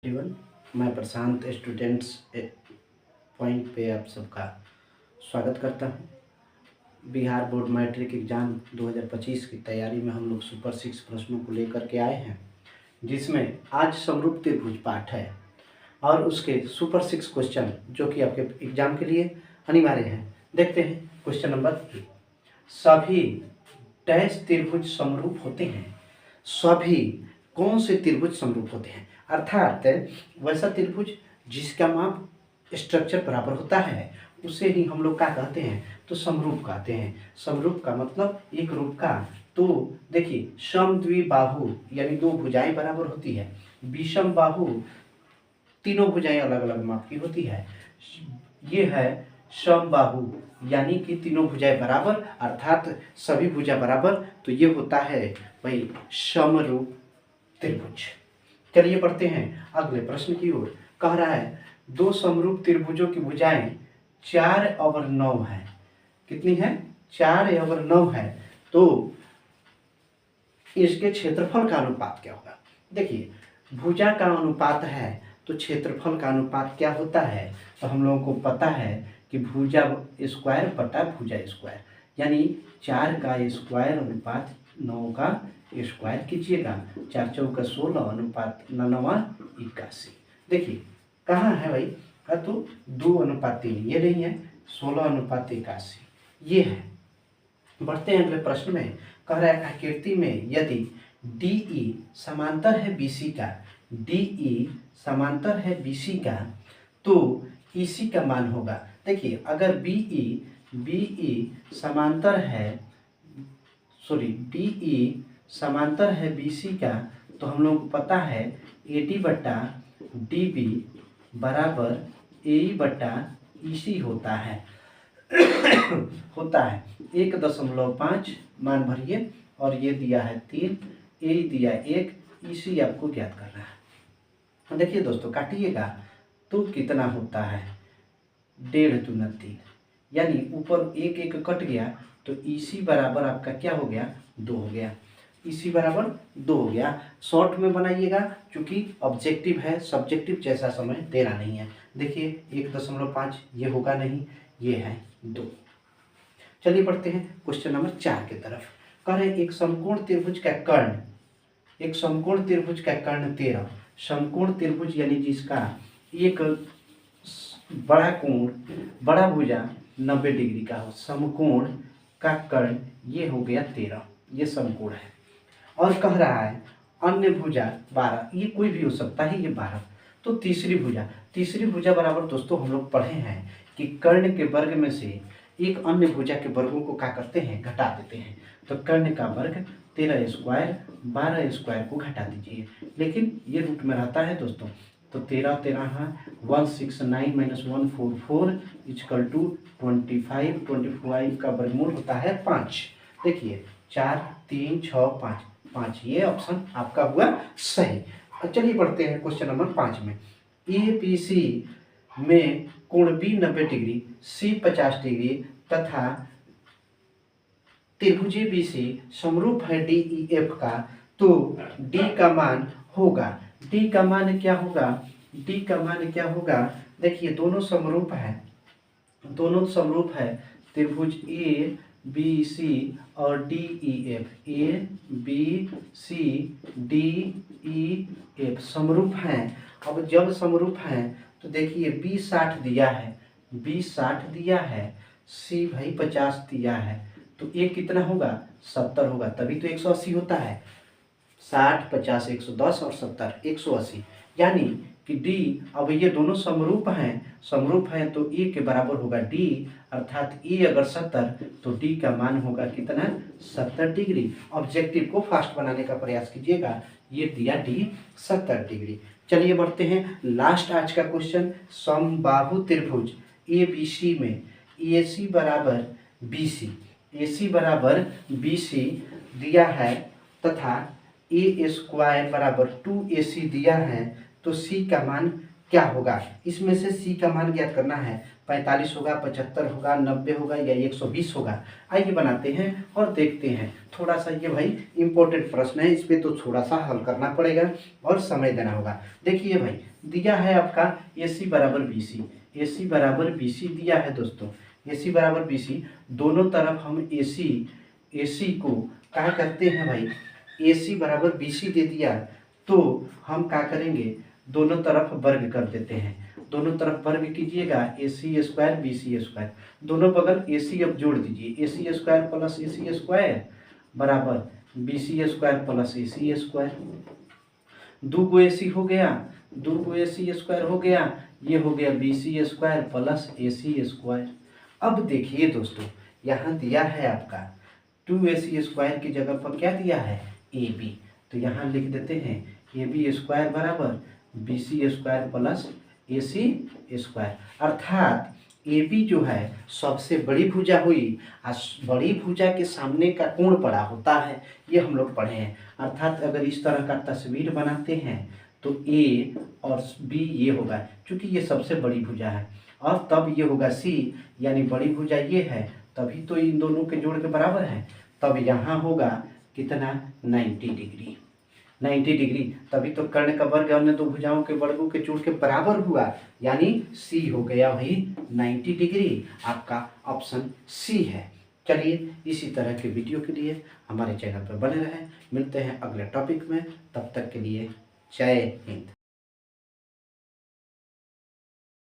Everyone, मैं प्रशांत students point पे आप सबका स्वागत करता हूं। बिहार बोर्ड मैट्रिक एग्ज़ाम 2025 की तैयारी में हम लोग सुपर 6 प्रश्नों को लेकर के आए हैं, जिसमें आज समरूप त्रिभुज पाठ है और उसके सुपर 6 क्वेश्चन जो कि आपके एग्जाम के लिए अनिवार्य हैं। देखते हैं क्वेश्चन नंबर 1। सभी डैश त्रिभुज समरूप होते हैं। सभी कौन से त्रिभुज समरूप होते हैं? अर्थात वैसा त्रिभुज जिसका माप स्ट्रक्चर बराबर होता है उसे ही हम लोग क्या कहते हैं? तो समरूप कहते हैं। समरूप का मतलब एक रूप का। तो देखिए, समद्विबाहु यानी दो भुजाएं बराबर होती है, विषम बाहु तीनों भुजाएं अलग अलग माप की होती है। ये है समबाहु यानी कि तीनों भुजाएं बराबर, अर्थात सभी भुजा बराबर, तो ये होता है भाई समरूप त्रिभुज। चलिए पढ़ते हैं अगले प्रश्न की ओर। कह रहा है दो समरूप त्रिभुजों की भुजाएं 4/9 है। कितनी है? 4/9 है। तो इसके क्षेत्रफल का अनुपात क्या होगा? देखिए, भुजा का अनुपात है तो क्षेत्रफल का अनुपात क्या होता है? तो हम लोगों को पता है कि भुजा स्क्वायर बटा भुजा स्क्वायर, यानी 4 का स्क्वायर अनुपात 9 का स्क्वायर कीजिएगा। 4 चौका 16 अनुपात 9 81। देखिए कहाँ है भाई? तो 2:3 ये नहीं है, 16:81 ये है। बढ़ते हैं अगले प्रश्न में। कह रहा है आकृति में यदि DE समांतर है BC का, DE समांतर है BC का, तो EC का मान होगा। देखिए, अगर BE समांतर है, DE समांतर है BC का, तो हम लोग को पता है AD बटा DB बराबर AE बटा EC होता है। 1.5 मान भरिए, और ये दिया है 3, ए दिया 1, इसी आपको ज्ञात करना है। देखिए दोस्तों, काटिएगा तो कितना होता है? 1.5 दूना 3, यानी ऊपर 1 1 कट गया तो इसी बराबर आपका क्या हो गया? 2 हो गया। इसी बराबर 2 हो गया। शॉर्ट में बनाइएगा क्योंकि ऑब्जेक्टिव है, सब्जेक्टिव जैसा समय देना नहीं है। देखिए 1.5 ये होगा नहीं, ये है 2। चलिए पढ़ते हैं क्वेश्चन नंबर 4 की तरफ। कह रहे एक समकोण त्रिभुज का कर्ण, एक समकोण त्रिभुज का कर्ण 13, समकोण त्रिभुज यानी जिसका एक बड़ा कोण, बड़ा भुजा 90 डिग्री का हो, समकोण का कर्ण ये हो गया 13, ये समकोण है। और कह रहा है अन्य भुजा 12, ये कोई भी हो सकता है, ये 12। तो तीसरी भुजा बराबर दोस्तों हम लोग पढ़े हैं कि कर्ण के वर्ग में से एक अन्य भुजा के वर्गों को क्या करते हैं? घटा देते हैं। तो कर्ण का वर्ग 13 स्क्वायर 12 स्क्वायर को घटा दीजिए, लेकिन ये रूट में रहता है दोस्तों। तो 13 13 169 - 144 = 25 का वर्गमूल होता है 5। देखिए 4 3 6 5 5, ये ऑप्शन आपका हुआ सही। चलिए पढ़ते हैं क्वेश्चन नंबर 5 में। ABC में कोण B 90 डिग्री, C 50 डिग्री तथा त्रिभुज ABC समरूप है DEF का, तो D का मान होगा। D का मान क्या होगा? D का मान क्या होगा? देखिए दोनों समरूप है, त्रिभुज ABC और DEF, ABC DEF समरूप हैं। अब जब समरूप हैं तो देखिए B 60 दिया है, C भाई 50 दिया है, तो ये कितना होगा? 70 होगा, तभी तो 180 होता है। 60 50 110 और 70 180, यानी कि D, अब ये दोनों समरूप हैं तो A के बराबर होगा D, अर्थात A अगर 70 तो D का मान होगा कितना? 70 डिग्री। ऑब्जेक्टिव को फास्ट बनाने का प्रयास कीजिएगा। ये दिया D 70 डिग्री। चलिए बढ़ते हैं लास्ट आज का क्वेश्चन। समबाहु त्रिभुज ABC में AC बराबर BC दिया है तथा A स्क्वायर बराबर 2AC दिया है, तो C का मान क्या होगा? इसमें से C का मान ज्ञात करना है। 45 होगा, 75 होगा, 90 होगा या 120 होगा। आइए बनाते हैं और देखते हैं। थोड़ा सा ये भाई इंपॉर्टेंट प्रश्न है, इस पे तो थोड़ा सा हल करना पड़ेगा और समय देना होगा। देखिए भाई, दिया है आपका AC बराबर BC, AC बराबर BC दिया है दोस्तों, AC बराबर BC। दोनों तरफ हम AC को क्या करते हैं भाई, AC बराबर BC दे दिया तो हम क्या करेंगे, दोनों तरफ वर्ग कर देते हैं। दोनों तरफ वर्ग कीजिएगा, AC स्क्वायर BC स्क्वायर, दोनों बगल AC अब जोड़ दीजिए, AC square plus AC square बराबर BC square plus AC square. दो गो AC हो गया, दो गो AC स्क्वायर हो गया, ये हो गया BC square plus AC square. अब देखिए दोस्तों, यहाँ दिया है आपका 2AC स्क्वायर की जगह पर क्या दिया है, AB, तो यहाँ लिख देते हैं AB स्क्वायर बराबर BC square plus AC square. अर्थात AB जो है सबसे बड़ी भुजा हुई, और बड़ी भुजा के सामने का कोण बड़ा होता है, ये हम लोग पढ़े हैं। अर्थात अगर इस तरह का तस्वीर बनाते हैं तो A और B ये होगा, क्योंकि ये सबसे बड़ी भुजा है, और तब ये होगा C, यानी बड़ी भुजा ये है, तभी तो इन दोनों के जोड़ के बराबर है। तब यहाँ होगा कितना, 90 डिग्री, 90 डिग्री, तभी तो कर्ण का वर्ग अन्य दो भुजाओं के वर्गों के जोड़ के बराबर हुआ, यानी C हो गया भाई 90 डिग्री। आपका ऑप्शन C है। चलिए, इसी तरह के वीडियो के लिए हमारे चैनल पर बने रहें। मिलते हैं अगले टॉपिक में, तब तक के लिए जय हिंद।